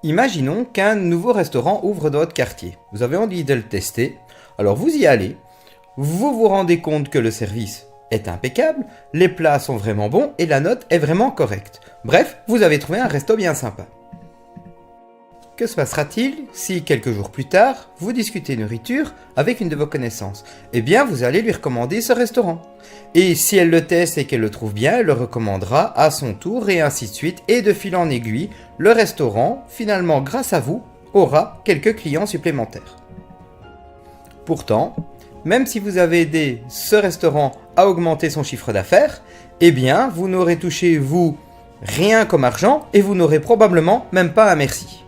Imaginons qu'un nouveau restaurant ouvre dans votre quartier. Vous avez envie de le tester, alors vous y allez, vous vous rendez compte que le service est impeccable, les plats sont vraiment bons et la note est vraiment correcte. Bref, vous avez trouvé un resto bien sympa. Que se passera-t-il si quelques jours plus tard, vous discutez nourriture avec une de vos connaissances? Eh bien, vous allez lui recommander ce restaurant. Et si elle le teste et qu'elle le trouve bien, elle le recommandera à son tour et ainsi de suite. Et de fil en aiguille, le restaurant, finalement grâce à vous, aura quelques clients supplémentaires. Pourtant, même si vous avez aidé ce restaurant à augmenter son chiffre d'affaires, eh bien, vous n'aurez touché, vous, rien comme argent et vous n'aurez probablement même pas un merci.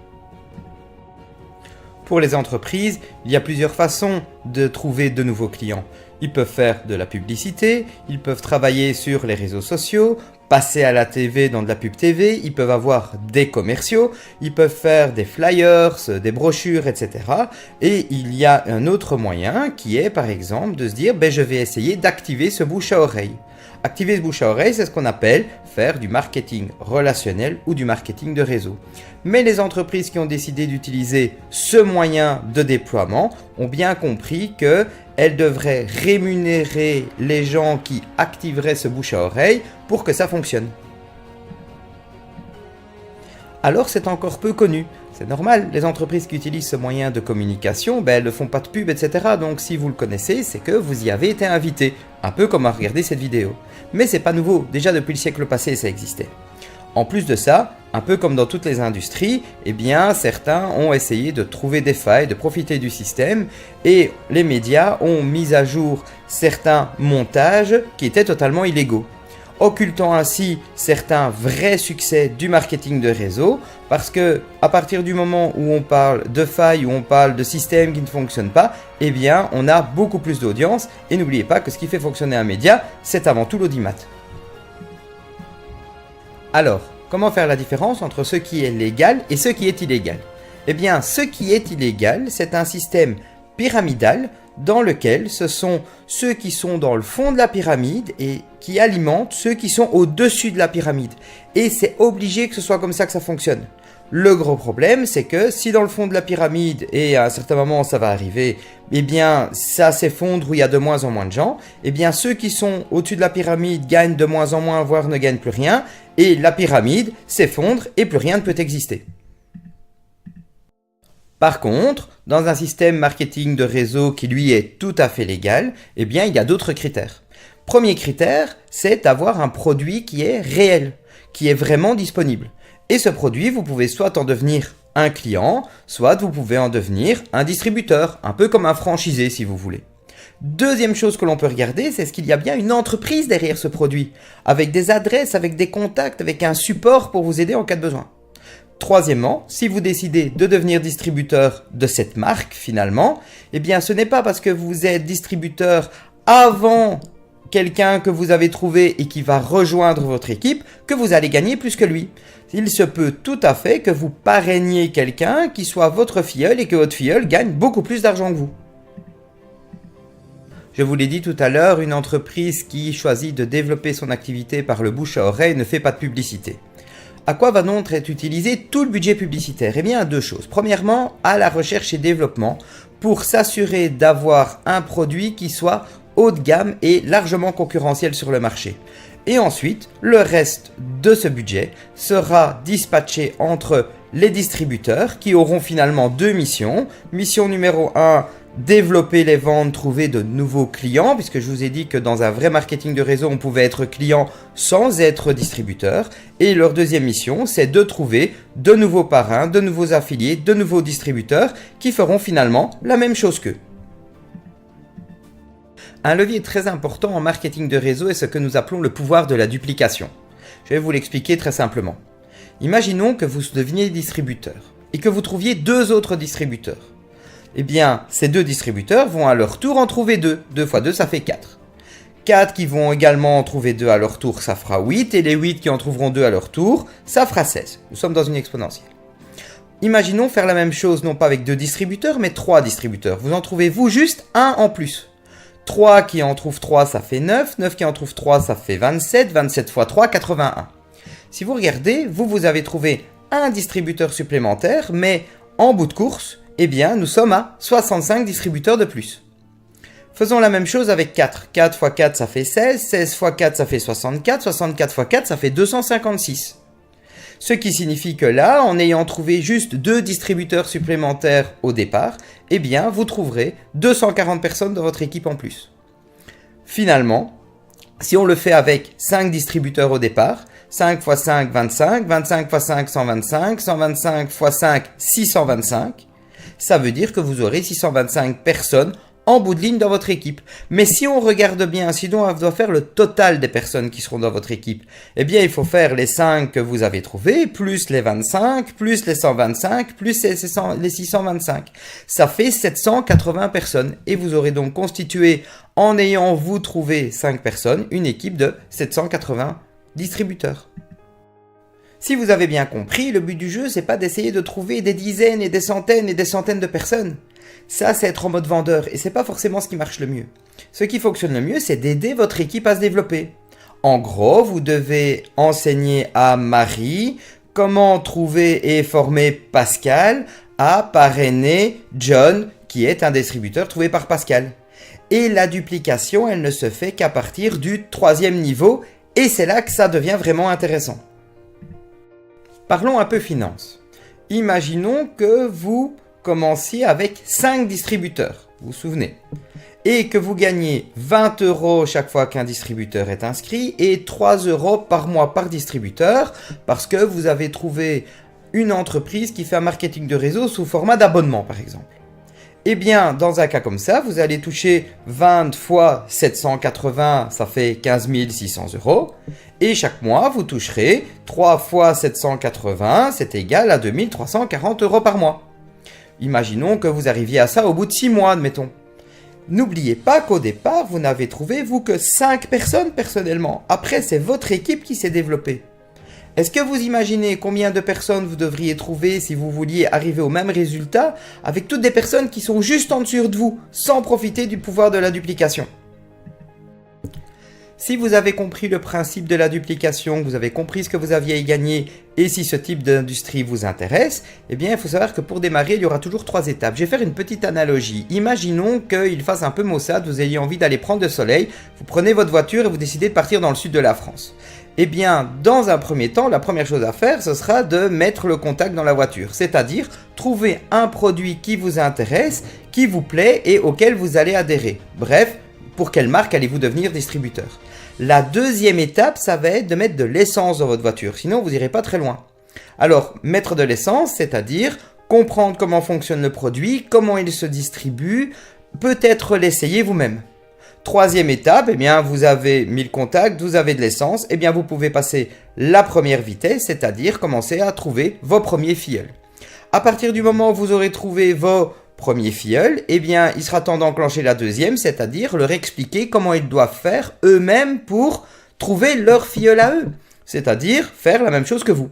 Pour les entreprises, il y a plusieurs façons de trouver de nouveaux clients. Ils peuvent faire de la publicité, ils peuvent travailler sur les réseaux sociaux, passer à la TV dans de la pub TV, ils peuvent avoir des commerciaux, ils peuvent faire des flyers, des brochures, etc. Et il y a un autre moyen qui est par exemple de se dire je vais essayer d'activer ce bouche à oreille. Activer ce bouche à oreille, c'est ce qu'on appelle faire du marketing relationnel ou du marketing de réseau. Mais les entreprises qui ont décidé d'utiliser ce moyen de déploiement ont bien compris qu'elles devraient rémunérer les gens qui activeraient ce bouche à oreille pour que ça fonctionne. Alors c'est encore peu connu. C'est normal, les entreprises qui utilisent ce moyen de communication, elles ne font pas de pub, etc. Donc si vous le connaissez, c'est que vous y avez été invité. Un peu comme à regarder cette vidéo. Mais c'est pas nouveau, déjà depuis le siècle passé ça existait. En plus de ça, un peu comme dans toutes les industries, certains ont essayé de trouver des failles, de profiter du système et les médias ont mis à jour certains montages qui étaient totalement illégaux, occultant ainsi certains vrais succès du marketing de réseau parce que à partir du moment où on parle de failles, où on parle de systèmes qui ne fonctionnent pas, on a beaucoup plus d'audience et n'oubliez pas que ce qui fait fonctionner un média, c'est avant tout l'audimat. Alors, comment faire la différence entre ce qui est légal et ce qui est illégal? Ce qui est illégal, c'est un système pyramidal dans lequel ce sont ceux qui sont dans le fond de la pyramide et qui alimentent ceux qui sont au-dessus de la pyramide. Et c'est obligé que ce soit comme ça que ça fonctionne. Le gros problème, c'est que si dans le fond de la pyramide, et à un certain moment ça va arriver, ça s'effondre où il y a de moins en moins de gens, ceux qui sont au-dessus de la pyramide gagnent de moins en moins, voire ne gagnent plus rien, et la pyramide s'effondre et plus rien ne peut exister. Par contre, dans un système marketing de réseau qui lui est tout à fait légal, il y a d'autres critères. Premier critère, c'est d'avoir un produit qui est réel, qui est vraiment disponible. Et ce produit, vous pouvez soit en devenir un client, soit vous pouvez en devenir un distributeur, un peu comme un franchisé si vous voulez. Deuxième chose que l'on peut regarder, c'est ce qu'il y a bien une entreprise derrière ce produit, avec des adresses, avec des contacts, avec un support pour vous aider en cas de besoin. Troisièmement, si vous décidez de devenir distributeur de cette marque finalement, ce n'est pas parce que vous êtes distributeur avant quelqu'un que vous avez trouvé et qui va rejoindre votre équipe que vous allez gagner plus que lui. Il se peut tout à fait que vous parrainiez quelqu'un qui soit votre filleul et que votre filleul gagne beaucoup plus d'argent que vous. Je vous l'ai dit tout à l'heure, une entreprise qui choisit de développer son activité par le bouche à oreille ne fait pas de publicité. À quoi va donc être utilisé tout le budget publicitaire? À deux choses. Premièrement, à la recherche et développement pour s'assurer d'avoir un produit qui soit haut de gamme et largement concurrentiel sur le marché. Et ensuite, le reste de ce budget sera dispatché entre les distributeurs qui auront finalement deux missions. Mission numéro 1, développer les ventes, trouver de nouveaux clients, puisque je vous ai dit que dans un vrai marketing de réseau, on pouvait être client sans être distributeur. Et leur deuxième mission, c'est de trouver de nouveaux parrains, de nouveaux affiliés, de nouveaux distributeurs qui feront finalement la même chose qu'eux. Un levier très important en marketing de réseau est ce que nous appelons le pouvoir de la duplication. Je vais vous l'expliquer très simplement. Imaginons que vous deveniez distributeur et que vous trouviez deux autres distributeurs. Ces deux distributeurs vont à leur tour en trouver deux. 2 fois 2, ça fait 4. 4 qui vont également en trouver 2 à leur tour, ça fera 8. Et les 8 qui en trouveront 2 à leur tour, ça fera 16. Nous sommes dans une exponentielle. Imaginons faire la même chose, non pas avec 2 distributeurs, mais 3 distributeurs. Vous en trouvez vous juste un en plus. 3 qui en trouve 3, ça fait 9. 9 qui en trouve 3, ça fait 27. 27 fois 3, 81. Si vous regardez, vous avez trouvé un distributeur supplémentaire, mais en bout de course, eh bien, nous sommes à 65 distributeurs de plus. Faisons la même chose avec 4. 4 x 4, ça fait 16. 16 x 4, ça fait 64. 64 x 4, ça fait 256. Ce qui signifie que là, en ayant trouvé juste 2 distributeurs supplémentaires au départ, eh bien, vous trouverez 240 personnes dans votre équipe en plus. Finalement, si on le fait avec 5 distributeurs au départ, 5 x 5, 25, 25 x 5, 125, 125 x 5, 625, ça veut dire que vous aurez 625 personnes en bout de ligne dans votre équipe. Mais si on regarde bien, si on doit faire le total des personnes qui seront dans votre équipe, eh bien, il faut faire les 5 que vous avez trouvés, plus les 25, plus les 125, plus les 625. Ça fait 780 personnes. Et vous aurez donc constitué, en ayant vous trouvé 5 personnes, une équipe de 780 distributeurs. Si vous avez bien compris, le but du jeu, c'est pas d'essayer de trouver des dizaines et des centaines de personnes. Ça, c'est être en mode vendeur, et c'est pas forcément ce qui marche le mieux. Ce qui fonctionne le mieux, c'est d'aider votre équipe à se développer. En gros, vous devez enseigner à Marie comment trouver et former Pascal à parrainer John, qui est un distributeur trouvé par Pascal. Et la duplication, elle ne se fait qu'à partir du 3e niveau, et c'est là que ça devient vraiment intéressant. Parlons un peu finance. Imaginons que vous commenciez avec 5 distributeurs, vous vous souvenez, et que vous gagnez 20 € chaque fois qu'un distributeur est inscrit et 3 € par mois par distributeur parce que vous avez trouvé une entreprise qui fait un marketing de réseau sous format d'abonnement par exemple. Eh bien, dans un cas comme ça, vous allez toucher 20 fois 780, ça fait 15 600 €. Et chaque mois, vous toucherez 3 fois 780, c'est égal à 2340 € par mois. Imaginons que vous arriviez à ça au bout de 6 mois, admettons. N'oubliez pas qu'au départ, vous n'avez trouvé, vous, que 5 personnes personnellement. Après, c'est votre équipe qui s'est développée. Est-ce que vous imaginez combien de personnes vous devriez trouver si vous vouliez arriver au même résultat avec toutes des personnes qui sont juste en dessous de vous, sans profiter du pouvoir de la duplication ? Si vous avez compris le principe de la duplication, vous avez compris ce que vous aviez gagné et si ce type d'industrie vous intéresse, eh bien il faut savoir que pour démarrer, il y aura toujours 3 étapes. Je vais faire une petite analogie. Imaginons qu'il fasse un peu maussade, vous ayez envie d'aller prendre le soleil, vous prenez votre voiture et vous décidez de partir dans le sud de la France. Eh bien, dans un premier temps, la première chose à faire, ce sera de mettre le contact dans la voiture, c'est-à-dire trouver un produit qui vous intéresse, qui vous plaît et auquel vous allez adhérer. Bref, pour quelle marque allez-vous devenir distributeur ? La deuxième étape, ça va être de mettre de l'essence dans votre voiture, sinon vous n'irez pas très loin. Alors, mettre de l'essence, c'est-à-dire comprendre comment fonctionne le produit, comment il se distribue, peut-être l'essayer vous-même. Troisième étape, eh bien, vous avez mis le contact, vous avez de l'essence, eh bien, vous pouvez passer la première vitesse, c'est-à-dire commencer à trouver vos premiers filleuls. À partir du moment où vous aurez trouvé vos premiers filleuls, eh bien, il sera temps d'enclencher la deuxième, c'est-à-dire leur expliquer comment ils doivent faire eux-mêmes pour trouver leur filleul à eux, c'est-à-dire faire la même chose que vous.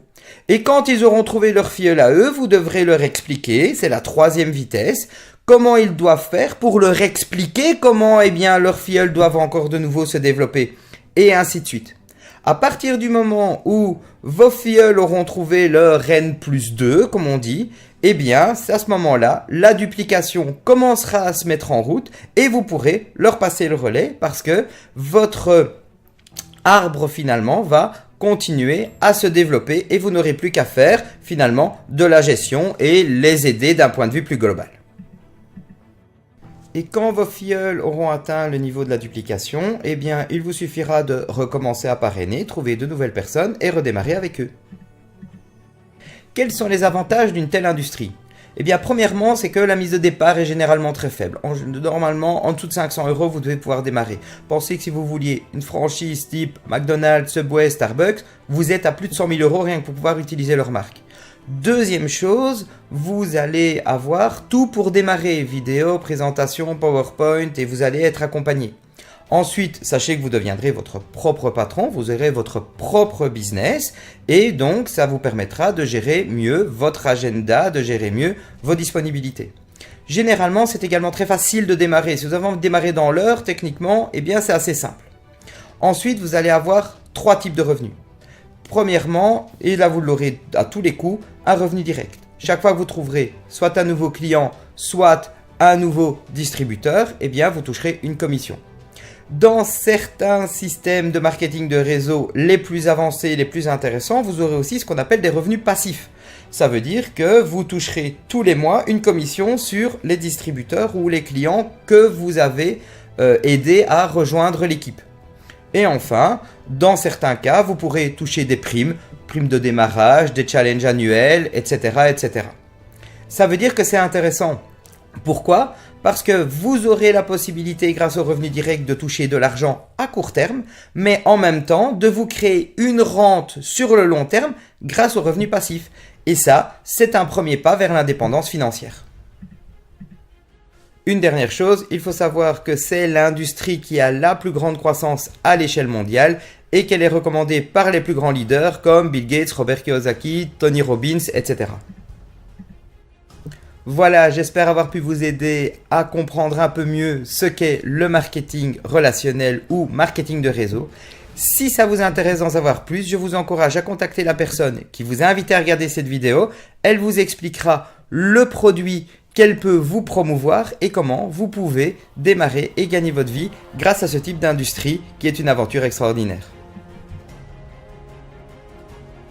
Et quand ils auront trouvé leur filleul à eux, vous devrez leur expliquer, c'est la troisième vitesse, comment ils doivent faire pour leur expliquer comment, eh bien, leurs filleuls doivent encore de nouveau se développer, et ainsi de suite. À partir du moment où vos filleuls auront trouvé leur N+2, comme on dit, eh bien, c'est à ce moment-là, la duplication commencera à se mettre en route et vous pourrez leur passer le relais parce que votre arbre, finalement, va continuer à se développer et vous n'aurez plus qu'à faire, finalement, de la gestion et les aider d'un point de vue plus global. Et quand vos filleuls auront atteint le niveau de la duplication, eh bien, il vous suffira de recommencer à parrainer, trouver de nouvelles personnes et redémarrer avec eux. Quels sont les avantages d'une telle industrie ? Eh bien, premièrement, c'est que la mise de départ est généralement très faible. Normalement, en dessous de 500 €, vous devez pouvoir démarrer. Pensez que si vous vouliez une franchise type McDonald's, Subway, Starbucks, vous êtes à plus de 100 000 € rien que pour pouvoir utiliser leur marque. Deuxième chose, vous allez avoir tout pour démarrer, vidéo, présentation, PowerPoint et vous allez être accompagné. Ensuite, sachez que vous deviendrez votre propre patron, vous aurez votre propre business et donc ça vous permettra de gérer mieux votre agenda, de gérer mieux vos disponibilités. Généralement, c'est également très facile de démarrer. Si vous avez envie de démarrer dans l'heure, techniquement, eh bien c'est assez simple. Ensuite, vous allez avoir 3 types de revenus. Premièrement, et là vous l'aurez à tous les coups, un revenu direct. Chaque fois que vous trouverez soit un nouveau client, soit un nouveau distributeur, eh bien vous toucherez une commission. Dans certains systèmes de marketing de réseau les plus avancés, les plus intéressants, vous aurez aussi ce qu'on appelle des revenus passifs. Ça veut dire que vous toucherez tous les mois une commission sur les distributeurs ou les clients que vous avez aidés à rejoindre l'équipe. Et enfin, dans certains cas, vous pourrez toucher des primes de démarrage, des challenges annuels, etc., etc. Ça veut dire que c'est intéressant. Pourquoi ? Parce que vous aurez la possibilité, grâce au revenu direct, de toucher de l'argent à court terme, mais en même temps de vous créer une rente sur le long terme grâce au revenu passif. Et ça, c'est un premier pas vers l'indépendance financière. Une dernière chose, il faut savoir que c'est l'industrie qui a la plus grande croissance à l'échelle mondiale et qu'elle est recommandée par les plus grands leaders comme Bill Gates, Robert Kiyosaki, Tony Robbins, etc. Voilà, j'espère avoir pu vous aider à comprendre un peu mieux ce qu'est le marketing relationnel ou marketing de réseau. Si ça vous intéresse d'en savoir plus, je vous encourage à contacter la personne qui vous a invité à regarder cette vidéo. Elle vous expliquera le produit qu'elle peut vous promouvoir et comment vous pouvez démarrer et gagner votre vie grâce à ce type d'industrie qui est une aventure extraordinaire.